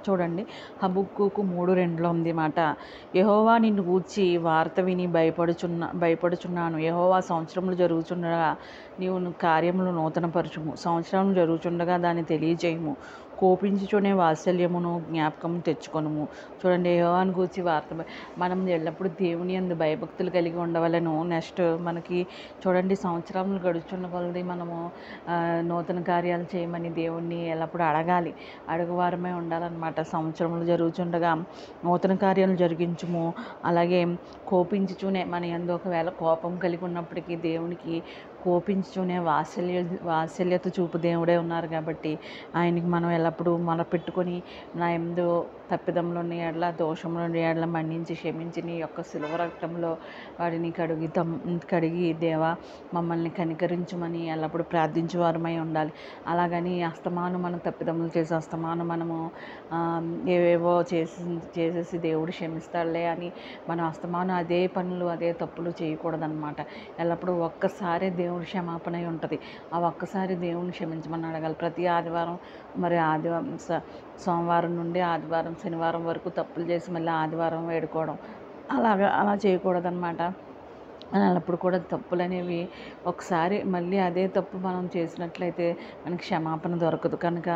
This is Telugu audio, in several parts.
చూడండి, హబక్కూకు 3:2లో ఉంది మాట. యెహోవా నిన్ను గూర్చి వార్త విని భయపడుచున్నాను. యెహోవా సంవత్సరములు జరుగుచుండగా నీవు కార్యములు నూతనపరచుము. సంవత్సరములు జరుగుచుండగా దాన్ని తెలియజేయుము. కోపించుచునే వాత్సల్యమును జ్ఞాపకం తెచ్చుకొనుము. చూడండి, యెహోవాను గూర్చి వార్త మనం ఎల్లప్పుడూ దేవుని యందు భయభక్తులు కలిగి ఉండవలెను. నెక్స్ట్ మనకి చూడండి, సంవత్సరములు గడుచున్న కొలది మనము నూతన కార్యాలు చేయమని దేవుణ్ణి ఎల్లప్పుడూ అడగాలి. అడుగువారమే ఉండాలన్నమాట. సంవత్సరములు జరుగుచుండగా నూతన కార్యాలు జరిగించుము. అలాగే కోపించుచునే మన యందు ఒకవేళ కోపం కలిగి ఉన్నప్పటికీ దేవునికి కోపించుచునే వాత్సల్యత చూపు దేవుడే ఉన్నారు కాబట్టి ఆయనకి మనం ఎల్లప్పుడూ మొరపెట్టుకొని నా యందు తప్పిదములున్న ఎడల దోషములున్న ఎడల మన్నించి క్షమించి నీ యొక్క శిలువ రక్తంలో వాడిని కడిగి దేవా మమ్మల్ని కనికరించుమని ఎల్లప్పుడూ ప్రార్థించేవారమై ఉండాలి. అలాగని అస్తమానం మనం తప్పిదములు చేసి అస్తమానం మనము ఏవేవో చేసేసి దేవుడు క్షమిస్తాడులే అని మనం అస్తమానం అదే పనులు అదే తప్పులు చేయకూడదన్నమాట. ఎల్లప్పుడూ ఒక్కసారి దేవుడి క్షమాపణ ఉంటుంది. ఆ ఒక్కసారి దేవుని క్షమించమని అడగాలి. ప్రతి ఆదివారం సోమవారం నుండి ఆదివారం శనివారం వరకు తప్పులు చేసి మళ్ళీ ఆదివారం వేడుకోవడం అలా చేయకూడదన్నమాట. అప్పుడు కూడా తప్పులు అనేవి ఒకసారి మళ్ళీ అదే తప్పు మనం చేసినట్లయితే మనకి క్షమాపణ దొరకదు. కనుక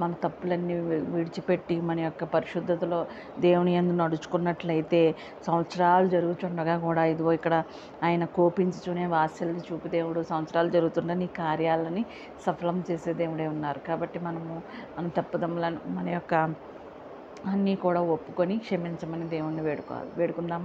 మన తప్పులన్నీ విడిచిపెట్టి మన యొక్క పరిశుద్ధతలో దేవుని యందు నడుచుకున్నట్లయితే సంవత్సరాలు జరుగుతుండగా కూడా ఇదిగో ఇక్కడ ఆయన కోపించుచునే వాత్సల్యం చూపు దేవుడు సంవత్సరాలు జరుగుతుండగా నీ కార్యాలని సఫలం చేసే దేవుడే ఉన్నారు. కాబట్టి మన తప్పుదములను మన యొక్క అన్నీ కూడా ఒప్పుకొని క్షమించమని దేవుణ్ణి వేడుకుందామా.